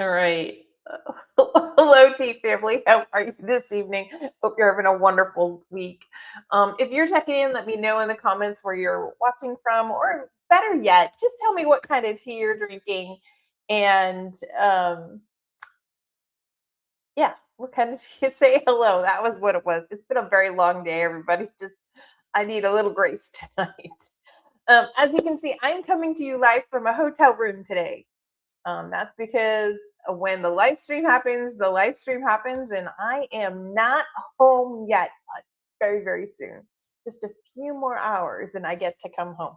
All right. Hello, tea family. How are you this evening? Hope you're having a wonderful week. If you're checking in, let me know in the comments where you're watching from, or better yet, just tell me what kind of tea you're drinking. And yeah, what kind of tea? Say hello. That was what it was. It's been a very long day, everybody. Just I need a little grace tonight. As you can see, I'm coming to you live from a hotel room today. That's because when the live stream happens, and I am not home yet, but very, very soon. Just a few more hours, and I get to come home.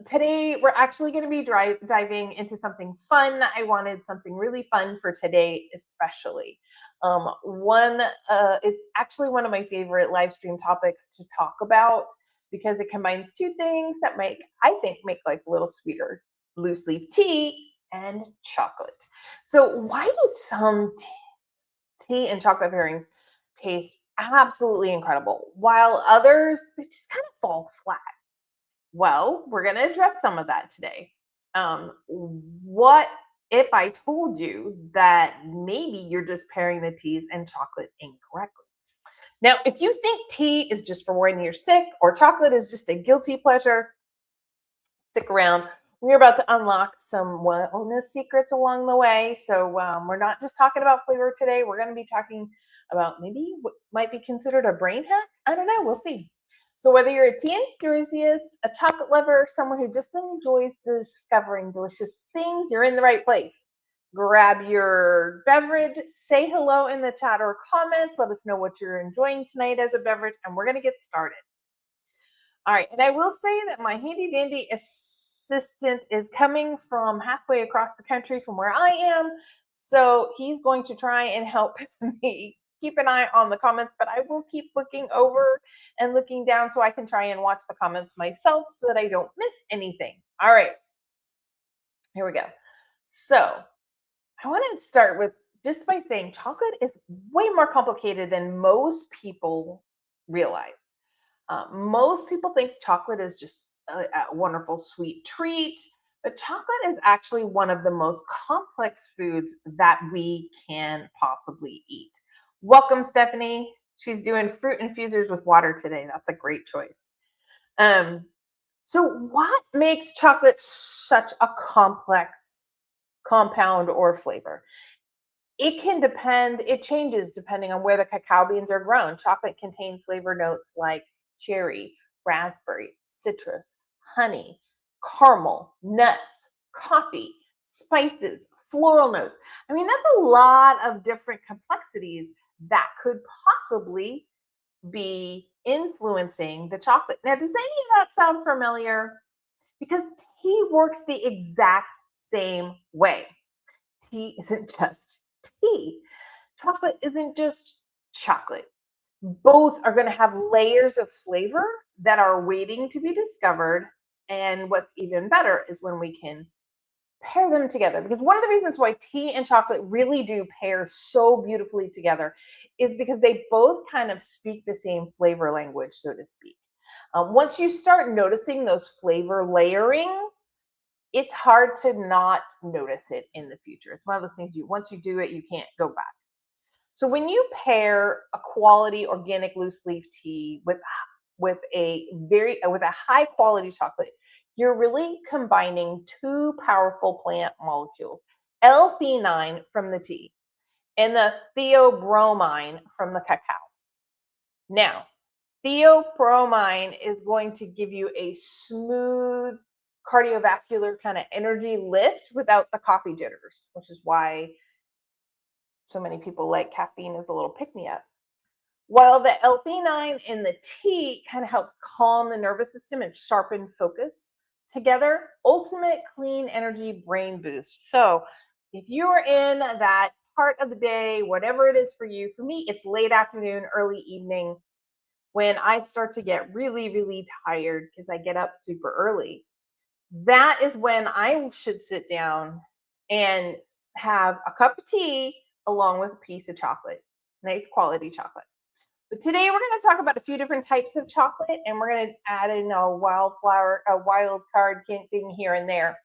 Today, we're actually going to be diving into something fun. I wanted something really fun for today, especially. It's actually one of my favorite live stream topics to talk about because it combines two things that I think, make life a little sweeter: loose leaf tea and chocolate. So, why do some tea and chocolate pairings taste absolutely incredible, while others they just kind of fall flat? Well, we're going to address some of that today. What if I told you that maybe you're just pairing the teas and chocolate incorrectly? Now, if you think tea is just for when you're sick or chocolate is just a guilty pleasure, stick around. We're about to unlock some wellness secrets along the way. So we're not just talking about flavor today. We're going to be talking about maybe what might be considered a brain hack. I don't know. We'll see. So whether you're a tea enthusiast, a chocolate lover, or someone who just enjoys discovering delicious things, you're in the right place. Grab your beverage, say hello in the chat or comments. Let us know what you're enjoying tonight as a beverage, and we're going to get started. All right, and I will say that my handy dandy assistant is coming from halfway across the country from where I am, so he's going to try and help me keep an eye on the comments, but I will keep looking over and looking down so I can try and watch the comments myself so that I don't miss anything. All right, here we go. So I want to start with just by saying chocolate is way more complicated than most people realize. Most people think chocolate is just a wonderful sweet treat, but chocolate is actually one of the most complex foods that we can possibly eat. Welcome, Stephanie. She's doing fruit infusers with water today. That's a great choice. So, what makes chocolate such a complex compound or flavor? It changes depending on where the cacao beans are grown. Chocolate contains flavor notes like cherry, raspberry, citrus, honey, caramel, nuts, coffee, spices, floral notes. I mean, that's a lot of different complexities that could possibly be influencing the chocolate. Now, does any of that sound familiar? Because tea works the exact same way. Tea isn't just tea. Chocolate isn't just chocolate. Both are going to have layers of flavor that are waiting to be discovered. And what's even better is when we can pair them together. Because one of the reasons why tea and chocolate really do pair so beautifully together is because they both kind of speak the same flavor language, so to speak. Once you start noticing those flavor layerings, it's hard to not notice it in the future. It's one of those things once you do it, you can't go back. So when you pair a quality organic loose leaf tea with a high quality chocolate, you're really combining two powerful plant molecules: L-theanine from the tea and the theobromine from the cacao. Now, theobromine is going to give you a smooth cardiovascular kind of energy lift without the coffee jitters, which is why so many people like caffeine as a little pick-me-up. While the L-theanine in the tea kind of helps calm the nervous system and sharpen focus, together, ultimate clean energy brain boost. So if you're in that part of the day, whatever it is for you, for me, it's late afternoon, early evening, when I start to get really, really tired because I get up super early. That is when I should sit down and have a cup of tea along with a piece of chocolate, nice quality chocolate. But today we're going to talk about a few different types of chocolate, and we're going to add in a wild card thing here and there.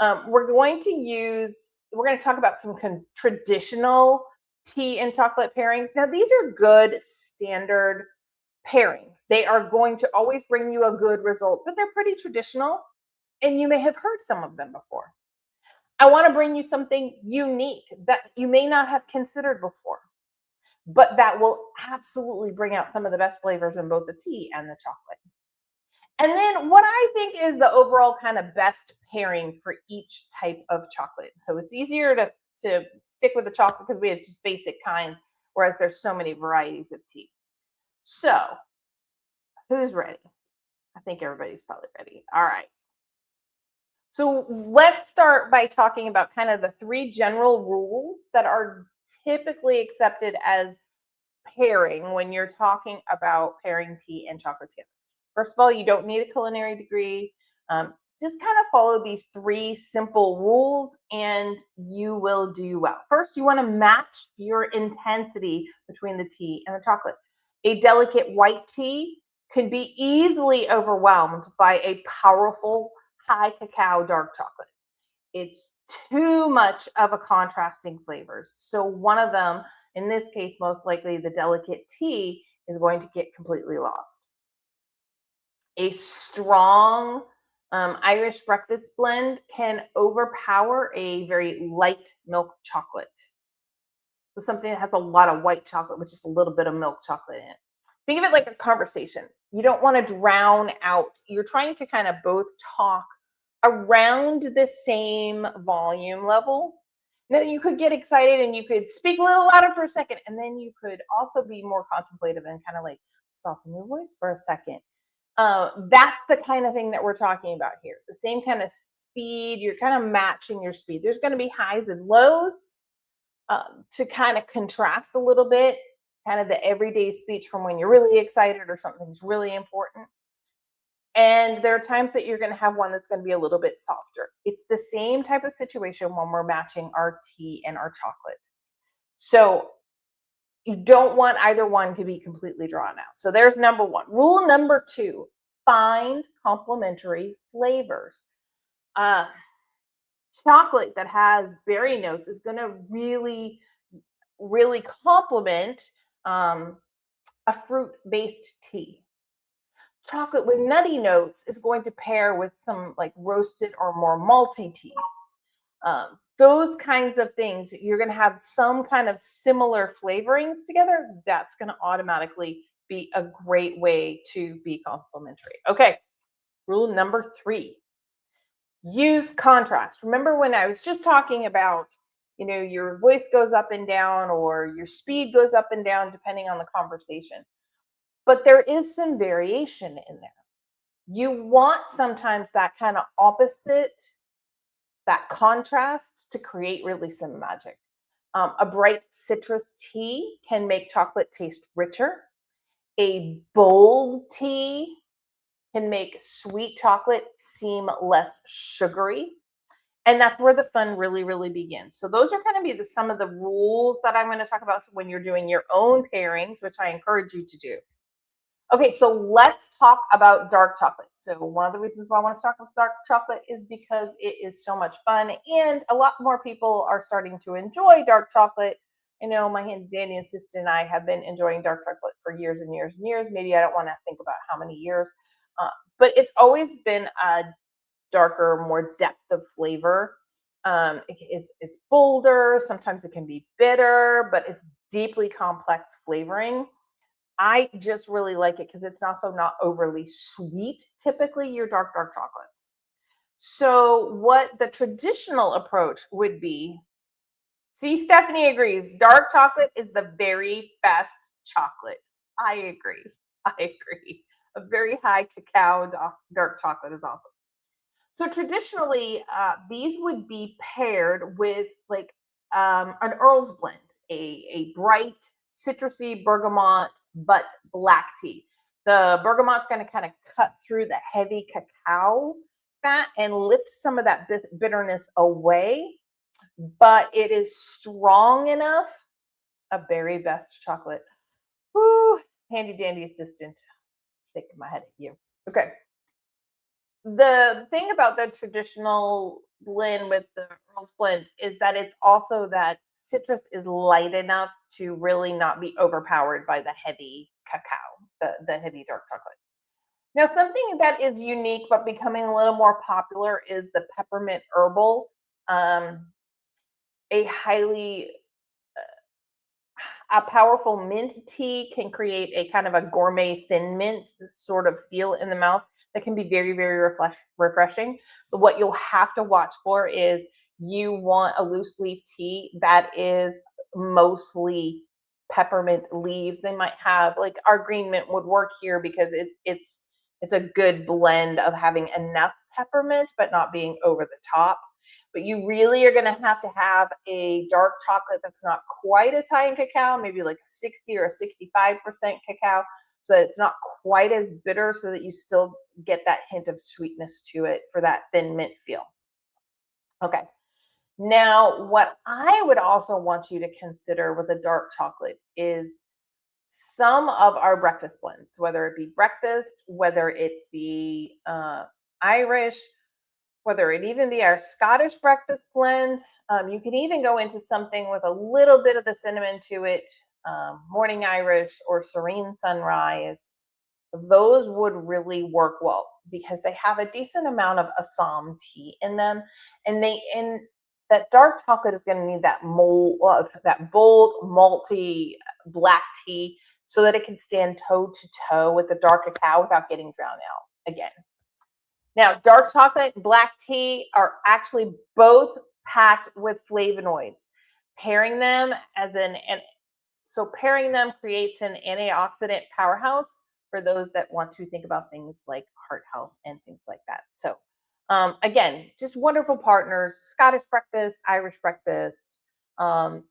We're going to talk about some traditional tea and chocolate pairings. Now, these are good standard pairings. They are going to always bring you a good result, but they're pretty traditional, and you may have heard some of them before. I want to bring you something unique that you may not have considered before, but that will absolutely bring out some of the best flavors in both the tea and the chocolate. And then what I think is the overall kind of best pairing for each type of chocolate. So it's easier to stick with the chocolate because we have just basic kinds, whereas there's so many varieties of tea. So who's ready? I think everybody's probably ready. All right. So let's start by talking about kind of the three general rules that are typically accepted as pairing when you're talking about pairing tea and chocolate together. First of all, you don't need a culinary degree. Just kind of follow these three simple rules and you will do well. First, you want to match your intensity between the tea and the chocolate. A delicate white tea can be easily overwhelmed by a powerful high cacao dark chocolate. It's too much of a contrasting flavors. So one of them, in this case, most likely the delicate tea, is going to get completely lost. A strong Irish breakfast blend can overpower a very light milk chocolate. So something that has a lot of white chocolate with just a little bit of milk chocolate in it. Think of it like a conversation. You don't want to drown out. You're trying to kind of both talk around the same volume level. Now you could get excited and you could speak a little louder for a second, and then you could also be more contemplative and kind of like soften your voice for a second. That's the kind of thing that we're talking about here. The same kind of speed. You're kind of matching your speed. There's going to be highs and lows to kind of contrast a little bit, kind of the everyday speech from when you're really excited or something's really important. And there are times that you're going to have one that's going to be a little bit softer. It's the same type of situation when we're matching our tea and our chocolate. So you don't want either one to be completely drawn out. So there's number one. Rule number two, find complementary flavors. Chocolate that has berry notes is going to really, really complement a fruit-based tea. Chocolate with nutty notes is going to pair with some like roasted or more malty teas. Those kinds of things, you're going to have some kind of similar flavorings together. That's going to automatically be a great way to be complementary. Okay, rule number three, use contrast. Remember when I was just talking about, your voice goes up and down or your speed goes up and down depending on the conversation. But there is some variation in there. You want sometimes that kind of opposite, that contrast to create really some magic. A bright citrus tea can make chocolate taste richer. A bold tea can make sweet chocolate seem less sugary. And that's where the fun really, really begins. So those are going to be some of the rules that I'm going to talk about when you're doing your own pairings, which I encourage you to do. Okay, so let's talk about dark chocolate. So one of the reasons why I want to start with dark chocolate is because it is so much fun and a lot more people are starting to enjoy dark chocolate. My handy dandy assistant and I have been enjoying dark chocolate for years and years and years. Maybe I don't want to think about how many years, but it's always been a darker, more depth of flavor. It's bolder. Sometimes it can be bitter, but it's deeply complex flavoring. I just really like it because it's also not overly sweet, typically your dark chocolates. So what the traditional approach would be, see, Stephanie agrees, dark chocolate is the very best chocolate. I agree. A very high cacao dark chocolate is awesome. So traditionally, these would be paired with like an Earl's blend, a bright citrusy bergamot, but black tea. The bergamot's going to kind of cut through the heavy cacao fat and lift some of that bitterness away, but it is strong enough. A very best chocolate. Woo, handy dandy assistant. Shaking my head at you. Okay. The thing about the traditional blend with the Earl's blend is that it's also that citrus is light enough to really not be overpowered by the heavy cacao, the heavy dark chocolate. Now, something that is unique but becoming a little more popular is the peppermint herbal. Um, a highly a powerful mint tea can create a kind of a gourmet thin mint sort of feel in the mouth that can be very, very refreshing. But what you'll have to watch for is you want a loose leaf tea that is mostly peppermint leaves. They might have like our green mint would work here because it's a good blend of having enough peppermint but not being over the top. But you really are going to have a dark chocolate that's not quite as high in cacao, maybe like a 60 or a 65% cacao, so that it's not quite as bitter, so that you still get that hint of sweetness to it for that thin mint feel. Okay. Now, what I would also want you to consider with a dark chocolate is some of our breakfast blends, whether it be breakfast, whether it be Irish, whether it even be our Scottish breakfast blend. You can even go into something with a little bit of the cinnamon to it, morning Irish or serene sunrise. Those would really work well because they have a decent amount of Assam tea in them, and that dark chocolate is going to need that that bold malty black tea so that it can stand toe to toe with the dark cacao without getting drowned out again. Now, dark chocolate and black tea are actually both packed with flavonoids. Pairing them pairing them creates an antioxidant powerhouse for those that want to think about things like heart health and things like that. So, again, just wonderful partners. Scottish breakfast, Irish breakfast,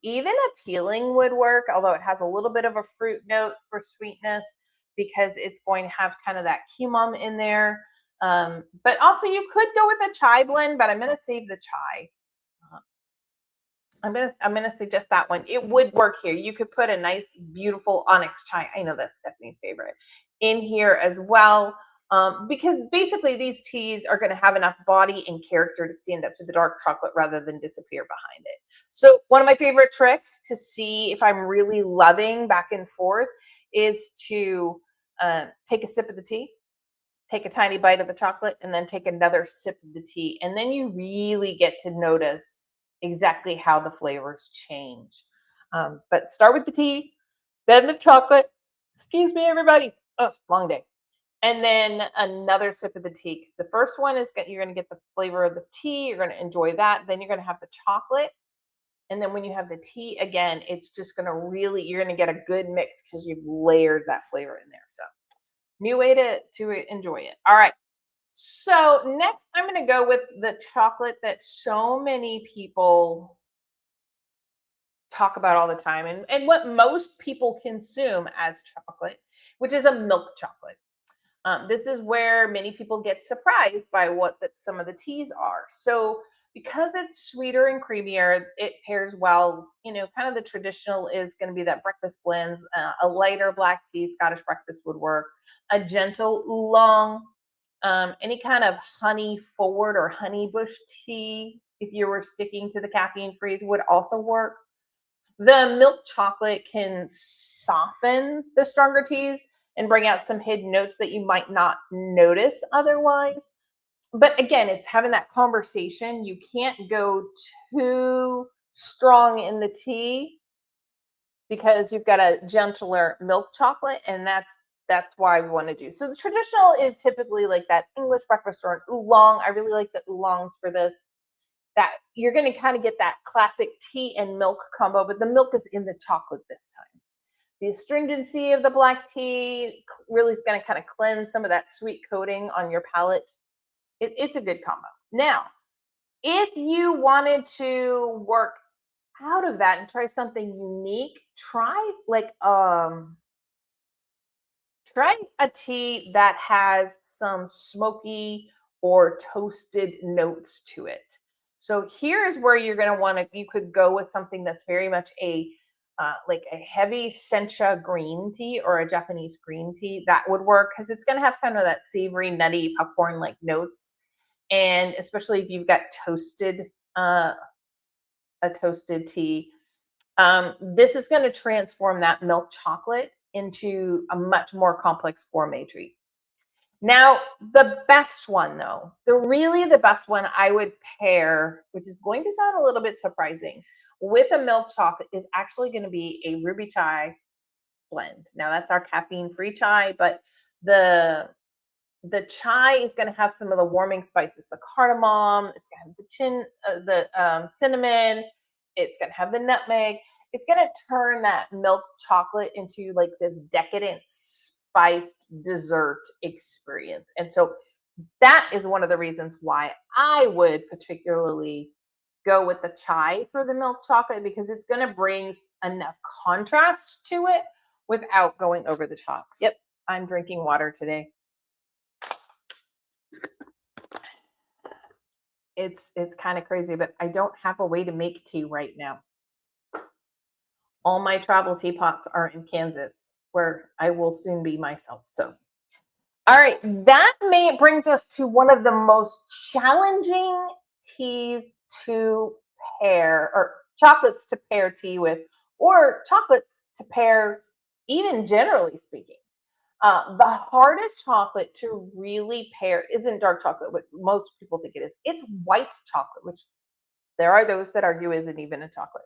even a peeling would work, although it has a little bit of a fruit note for sweetness because it's going to have kind of that kimam in there. But also you could go with a chai blend, but I'm going to save the chai. I'm gonna suggest that one. It would work here. You could put a nice, beautiful onyx chai. I know that's Stephanie's favorite in here as well, because basically these teas are going to have enough body and character to stand up to the dark chocolate rather than disappear behind it. So one of my favorite tricks to see if I'm really loving back and forth is to take a sip of the tea, take a tiny bite of the chocolate, and then take another sip of the tea, and then you really get to notice exactly how the flavors change. But start with the tea, then the chocolate. Excuse me, everybody. Oh, long day. And then another sip of the tea, because the first one is you're going to get the flavor of the tea. You're going to enjoy that. Then you're going to have the chocolate. And then when you have the tea again, it's just going to you're going to get a good mix because you've layered that flavor in there. So new way to enjoy it. All right. So next, I'm going to go with the chocolate that so many people talk about all the time, and what most people consume as chocolate, which is a milk chocolate. This is where many people get surprised by what some of the teas are. So because it's sweeter and creamier, it pairs well. Kind of the traditional is going to be that breakfast blends, a lighter black tea, Scottish breakfast would work, a gentle oolong, any kind of honey forward or honey bush tea, if you were sticking to the caffeine freeze, would also work. The milk chocolate can soften the stronger teas and bring out some hidden notes that you might not notice otherwise. But again, it's having that conversation. You can't go too strong in the tea because you've got a gentler milk chocolate, and that's why we want to do. So the traditional is typically like that English breakfast or an oolong. I really like the oolongs for this. That you're going to kind of get that classic tea and milk combo, but the milk is in the chocolate this time. The astringency of the black tea really is going to kind of cleanse some of that sweet coating on your palate. It's a good combo. Now, if you wanted to work out of that and try something unique, try a tea that has some smoky or toasted notes to it. So here is where you're going to you could go with something that's very much like a heavy sencha green tea or a Japanese green tea. That would work because it's going to have some of that savory, nutty, popcorn-like notes. And especially if you've got a toasted tea, this is going to transform that milk chocolate into a much more complex gourmet treat. Now, the best one, though, the best one I would pair, which is going to sound a little bit surprising, with a milk chocolate is actually going to be a ruby chai blend. Now, that's our caffeine-free chai, but the chai is going to have some of the warming spices, the cardamom, it's going to have the cinnamon, it's going to have the nutmeg. It's going to turn that milk chocolate into like this decadent spiced dessert experience. And so that is one of the reasons why I would particularly go with the chai for the milk chocolate, because it's going to bring enough contrast to it without going over the top. Yep, I'm drinking water today. It's kind of crazy, but I don't have a way to make tea right now. All my travel teapots are in Kansas, where I will soon be myself. So, all right, that brings us to one of the most challenging teas to pair, or chocolates to pair tea with, or chocolates to pair, even generally speaking. The hardest chocolate to really pair isn't dark chocolate, what most people think it is. It's white chocolate, which there are those that argue isn't even a chocolate.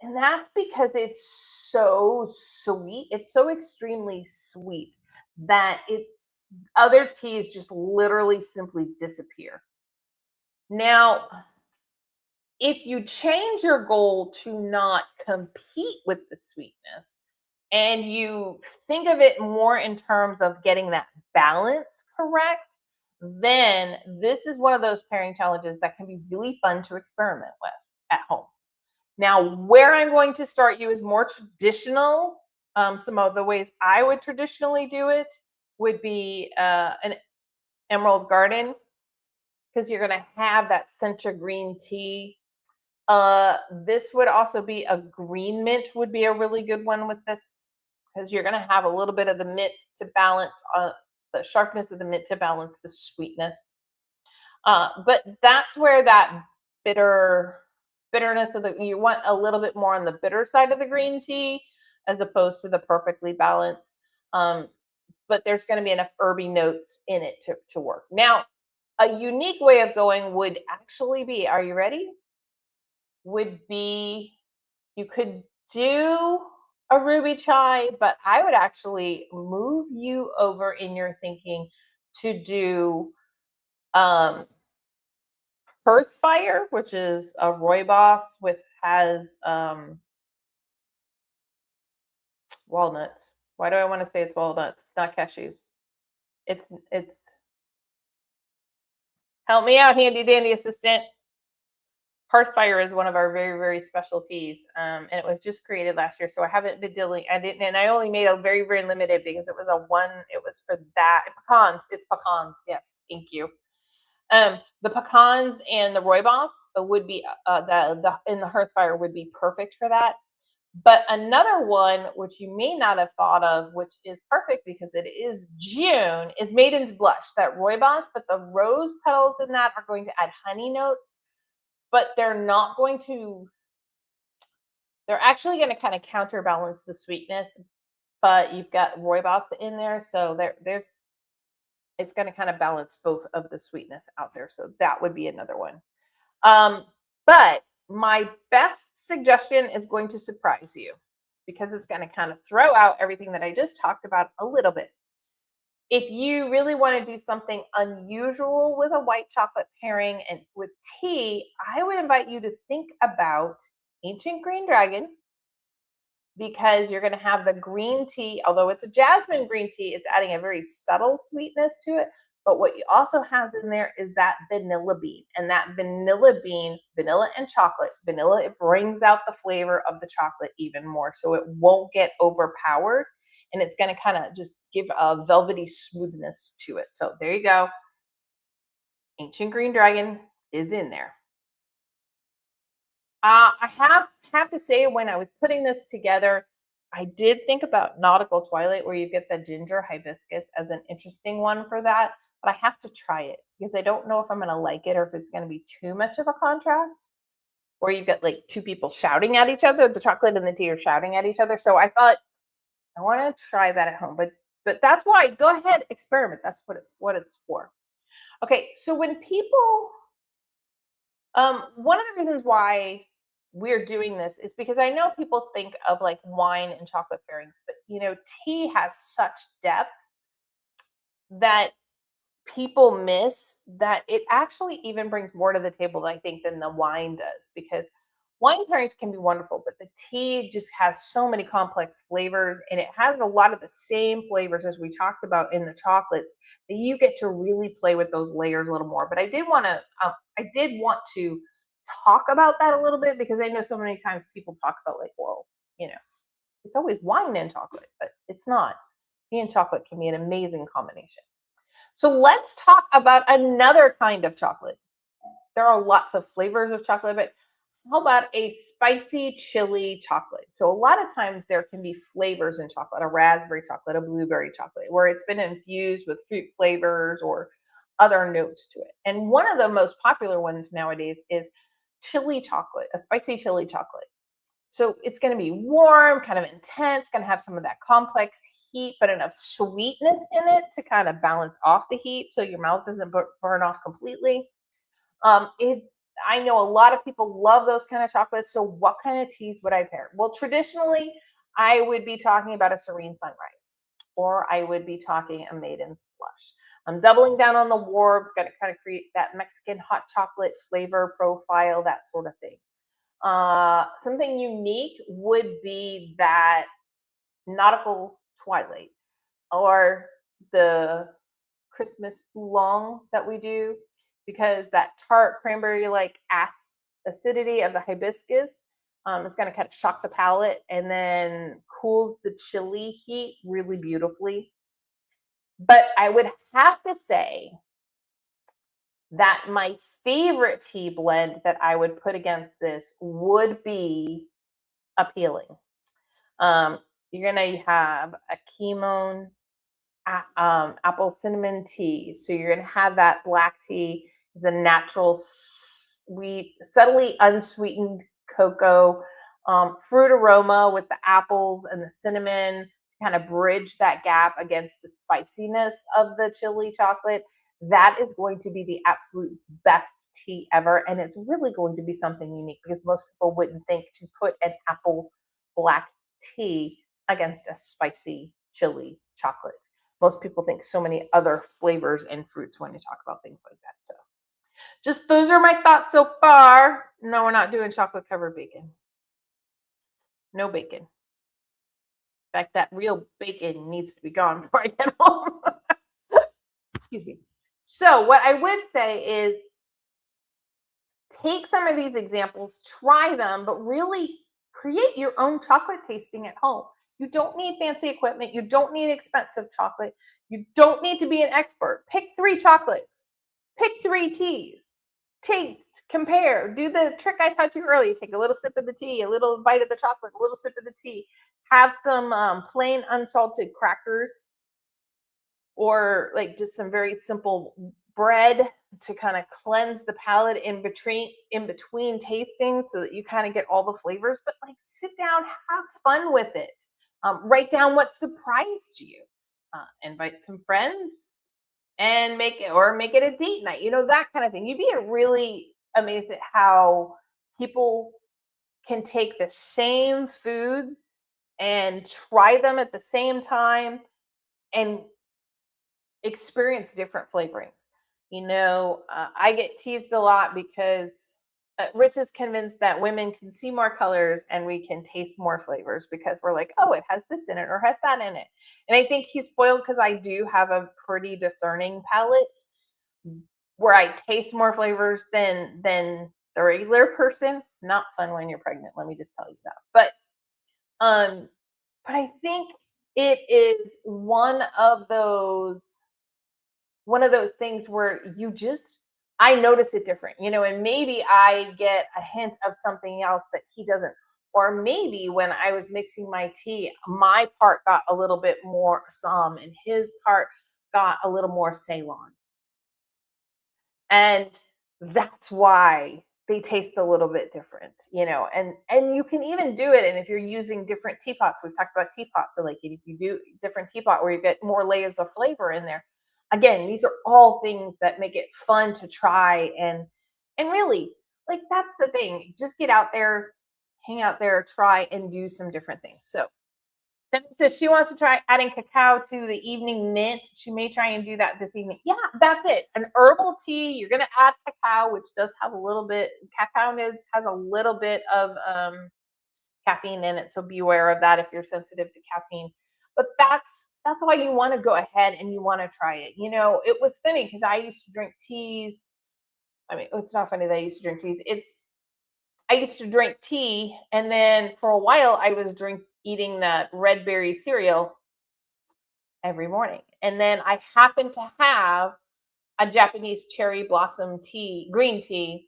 And that's because it's so sweet. It's so extremely sweet that its other teas just literally simply disappear. Now, if you change your goal to not compete with the sweetness, and you think of it more in terms of getting that balance correct, then this is one of those pairing challenges that can be really fun to experiment with at home. Now, where I'm going to start you is more traditional. Some of the ways I would traditionally do it would be an emerald garden, because you're going to have that Sencha green tea. This would also be a green mint, would be a really good one with this, because you're going to have a little bit of the mint to balance the sharpness of the mint to balance the sweetness. But that's where that bitterness of you want a little bit more on the bitter side of the green tea as opposed to the perfectly balanced. But there's going to be enough herby notes in it to work. Now, a unique way of going would actually be, are you ready? Would be, you could do a ruby chai, but I would actually move you over in your thinking to do Earth Fire, which is a rooibos has walnuts. Why do I want to say it's walnuts? It's not cashews. It's help me out, handy dandy assistant. Hearthfire is one of our very, very special teas, and it was just created last year. So I haven't been dealing. And I only made a very, very limited because it was It was for that pecans. It's pecans. Yes, thank you. The pecans and the rooibos would be in the Hearthfire would be perfect for that. But another one, which you may not have thought of, which is perfect because it is June, is Maiden's Blush, that rooibos, but the rose petals in that are going to add honey notes, but they're actually going to kind of counterbalance the sweetness, but you've got rooibos in there, so it's going to kind of balance both of the sweetness out there. So that would be another one. But my best suggestion is going to surprise you, because it's going to kind of throw out everything that I just talked about a little bit. If you really want to do something unusual with a white chocolate pairing and with tea, I would invite you to think about Ancient Green Dragon, because you're going to have the green tea. Although it's a jasmine green tea, it's adding a very subtle sweetness to it. But what you also have in there is that vanilla bean, and that vanilla bean, vanilla and chocolate, vanilla, it brings out the flavor of the chocolate even more. So it won't get overpowered, and it's going to kind of just give a velvety smoothness to it. So there you go. Ancient Green Dragon is in there. I have to say, when I was putting this together, I did think about Nautical Twilight, where you get the ginger hibiscus as an interesting one for that. but I have to try it because I don't know if I'm going to like it or if it's going to be too much of a contrast. Or you've got like two people shouting at each other, the chocolate and the tea are shouting at each other. So I thought I want to try that at home, but that's why go ahead, experiment. That's what it's for. Okay, so when people one of the reasons why we're doing this is because I know people think of like wine and chocolate pairings, but tea has such depth that people miss that it actually even brings more to the table, I think, than the wine does. Because wine pairings can be wonderful, but the tea just has so many complex flavors, and it has a lot of the same flavors as we talked about in the chocolates, that you get to really play with those layers a little more. But I did want to talk about that a little bit because I know so many times people talk about like, well, you know, it's always wine and chocolate, but it's not. Tea and chocolate can be an amazing combination. So let's talk about another kind of chocolate. There are lots of flavors of chocolate, but how about a spicy chili chocolate? So a lot of times there can be flavors in chocolate, a raspberry chocolate, a blueberry chocolate, where it's been infused with fruit flavors or other notes to it. And one of the most popular ones nowadays is chili chocolate, a spicy chili chocolate. So it's going to be warm, kind of intense, going to have some of that complex heat, but enough sweetness in it to kind of balance off the heat so your mouth doesn't burn off completely. It I know a lot of people love those kind of chocolates. So what kind of teas would I pair? Well, traditionally, I would be talking about a serene sunrise, or I would be talking a maiden's blush. I'm doubling down on the warm, going to kind of create that Mexican hot chocolate flavor profile, that sort of thing. Something unique would be that nautical twilight or the Christmas oolong that we do, because that tart cranberry like acidity of the hibiscus is going to kind of shock the palate and then cools the chili heat really beautifully. But I would have to say that my favorite tea blend that I would put against this would be appealing. Um, you're gonna have a Kimon apple cinnamon tea. So you're gonna have that black tea is a natural sweet, subtly unsweetened cocoa, fruit aroma with the apples and the cinnamon to kind of bridge that gap against the spiciness of the chili chocolate. That is going to be the absolute best tea ever. And it's really going to be something unique because most people wouldn't think to put an apple black tea against a spicy chili chocolate. Most people think so many other flavors and fruits when you talk about things like that. So just those are my thoughts so far. No, we're not doing chocolate covered bacon. No bacon. In fact, that real bacon needs to be gone before I get home. Excuse me. So what I would say is take some of these examples, try them, but really create your own chocolate tasting at home. You don't need fancy equipment. You don't need expensive chocolate. You don't need to be an expert. Pick 3 chocolates, pick 3 teas, taste, compare. Do the trick I taught you earlier. Take a little sip of the tea, a little bite of the chocolate, a little sip of the tea. Have some plain unsalted crackers or like just some very simple bread to kind of cleanse the palate in between tastings so that you kind of get all the flavors. But like sit down, have fun with it. Write down what surprised you. Invite some friends and make it a date night, that kind of thing. You'd be really amazed at how people can take the same foods and try them at the same time and experience different flavorings. I get teased a lot because Rich is convinced that women can see more colors and we can taste more flavors because we're like, oh, it has this in it or has that in it. And I think he's spoiled because I do have a pretty discerning palate where I taste more flavors than the regular person. Not fun when you're pregnant, let me just tell you that. But I think it is one of those things where I notice it different, and maybe I get a hint of something else that he doesn't. Or maybe when I was mixing my tea, my part got a little bit more Assam and his part got a little more Ceylon. And that's why they taste a little bit different, and you can even do it. And if you're using different teapots, we've talked about teapots, so like if you do different teapot where you get more layers of flavor in there, again, these are all things that make it fun to try. And really, like, that's the thing, just get out there, hang out there, try and do some different things. So Stephanie says she wants to try adding cacao to the evening mint. She may try and do that this evening. Yeah, that's it. An herbal tea. You're going to add cacao, which does have a little bit. Cacao has a little bit of caffeine in it, so be aware of that if you're sensitive to caffeine. But that's why you want to go ahead and you want to try it. It was funny because I used to drink teas. I mean, it's not funny that I used to drink teas. I used to drink tea, and then for a while I was eating that red berry cereal every morning. And then I happened to have a Japanese cherry blossom tea, green tea.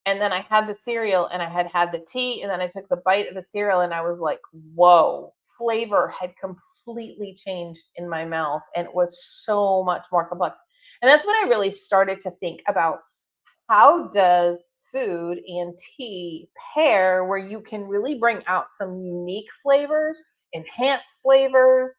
And then I had the cereal and I had the tea, and then I took the bite of the cereal and I was like, whoa, flavor had completely changed in my mouth, and it was so much more complex. And that's when I really started to think about, how does food and tea pair where you can really bring out some unique flavors, enhance flavors.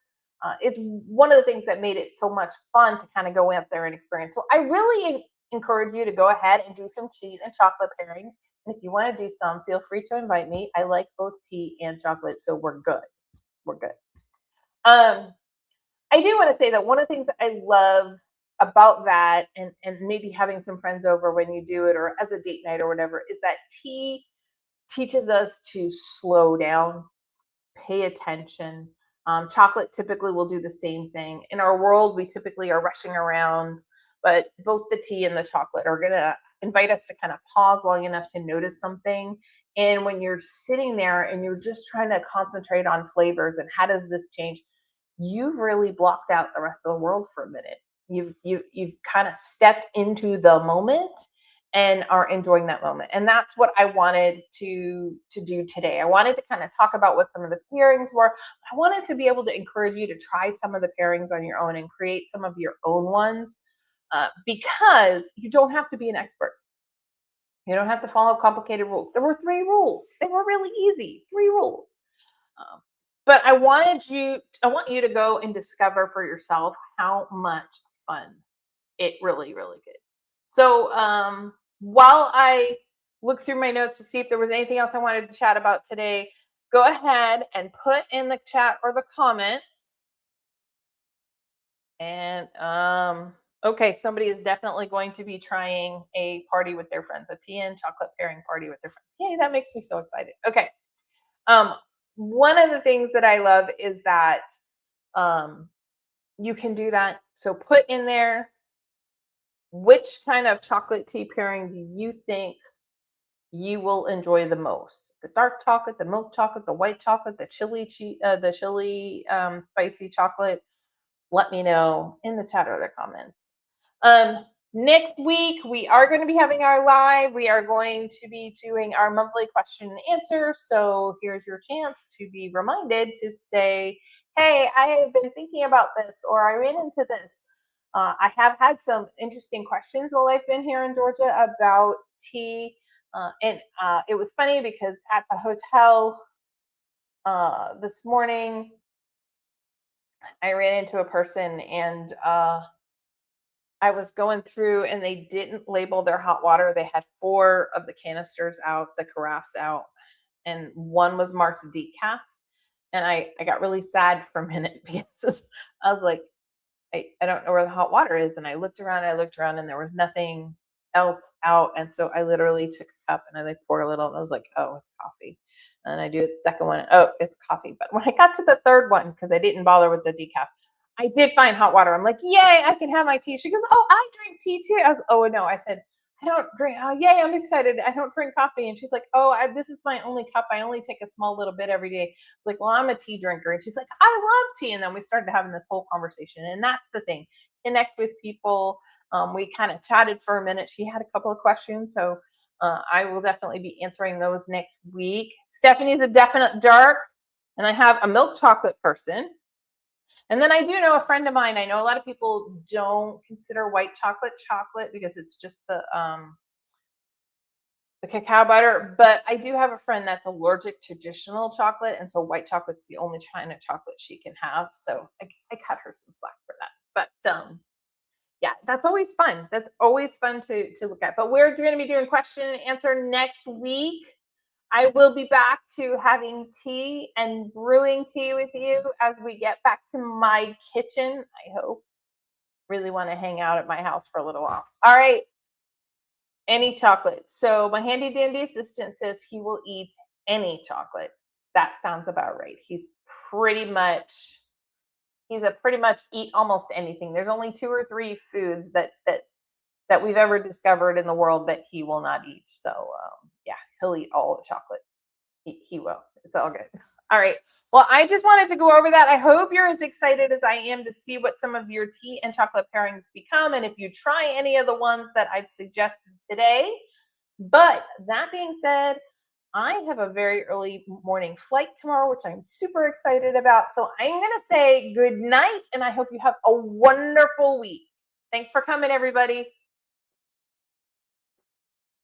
It's one of the things that made it so much fun to kind of go out there and experience. So I really encourage you to go ahead and do some cheese and chocolate pairings. And if you want to do some, feel free to invite me. I like both tea and chocolate, so we're good. We're good. I do want to say that one of the things that I love about that, and maybe having some friends over when you do it, or as a date night or whatever, is that tea teaches us to slow down, pay attention. Chocolate typically will do the same thing. In our world, we typically are rushing around, but both the tea and the chocolate are going to invite us to kind of pause long enough to notice something. And when you're sitting there and you're just trying to concentrate on flavors and how does this change, you've really blocked out the rest of the world for a minute. You've kind of stepped into the moment and are enjoying that moment. And that's what I wanted to do today. I wanted to kind of talk about what some of the pairings were. I wanted to be able to encourage you to try some of the pairings on your own and create some of your own ones, because you don't have to be an expert. You don't have to follow complicated rules. There were 3 rules. They were really easy, 3 rules. But I want you to go and discover for yourself how much fun it really, really could. So while I look through my notes to see if there was anything else I wanted to chat about today, go ahead and put in the chat or the comments. And okay, somebody is definitely going to be trying a party with their friends, a tea and chocolate pairing party with their friends. Yay, that makes me so excited. Okay. One of the things that I love is that you can do that. So put in there, which kind of chocolate tea pairing do you think you will enjoy the most? The dark chocolate, the milk chocolate, the white chocolate, the chili spicy chocolate. Let me know in the chat or the comments. Next week, we are going to be having our live. We are going to be doing our monthly question and answer. So here's your chance to be reminded to say, hey, I have been thinking about this, or I ran into this. I have had some interesting questions while I've been here in Georgia about tea. And it was funny because at the hotel this morning, I ran into a person, and I was going through, and they didn't label their hot water. They had 4 of the canisters out, the carafes out, and one was marked decaf. And I got really sad for a minute because I was like, I don't know where the hot water is. And I looked around, and there was nothing else out. And so I literally took a cup and I like poured a little, and I was like, oh, it's coffee. And I do it second one. Oh, it's coffee. But when I got to the third one, because I didn't bother with the decaf, I did find hot water. I'm like, yay, I can have my tea. She goes, oh, I drink tea too. I was, oh no. I said, I don't drink. Oh, yay, I'm excited. I don't drink coffee. And she's like, oh, this is my only cup. I only take a small little bit every day. It's like, well, I'm a tea drinker. And she's like, I love tea. And then we started having this whole conversation. And that's the thing. Connect with people. We kind of chatted for a minute. She had a couple of questions. So I will definitely be answering those next week. Stephanie's a definite dark. And I have a milk chocolate person. And then I do know a friend of mine, I know a lot of people don't consider white chocolate chocolate because it's just the cacao butter, but I do have a friend that's allergic to traditional chocolate, and so white chocolate's the only kind of chocolate she can have. So I cut her some slack for that. But yeah, that's always fun. That's always fun to look at. But we're going to be doing question and answer next week. I will be back to having tea and brewing tea with you as we get back to my kitchen. I hope. Really want to hang out at my house for a little while. All right. Any chocolate. So my handy dandy assistant says he will eat any chocolate. That sounds about right. He's a pretty much eat almost anything. There's only 2 or 3 foods that we've ever discovered in the world that he will not eat. So yeah, he'll eat all the chocolate. He will. It's all good. All right. Well, I just wanted to go over that. I hope you're as excited as I am to see what some of your tea and chocolate pairings become, and if you try any of the ones that I've suggested today. But that being said, I have a very early morning flight tomorrow, which I'm super excited about. So I'm going to say good night, and I hope you have a wonderful week. Thanks for coming, everybody.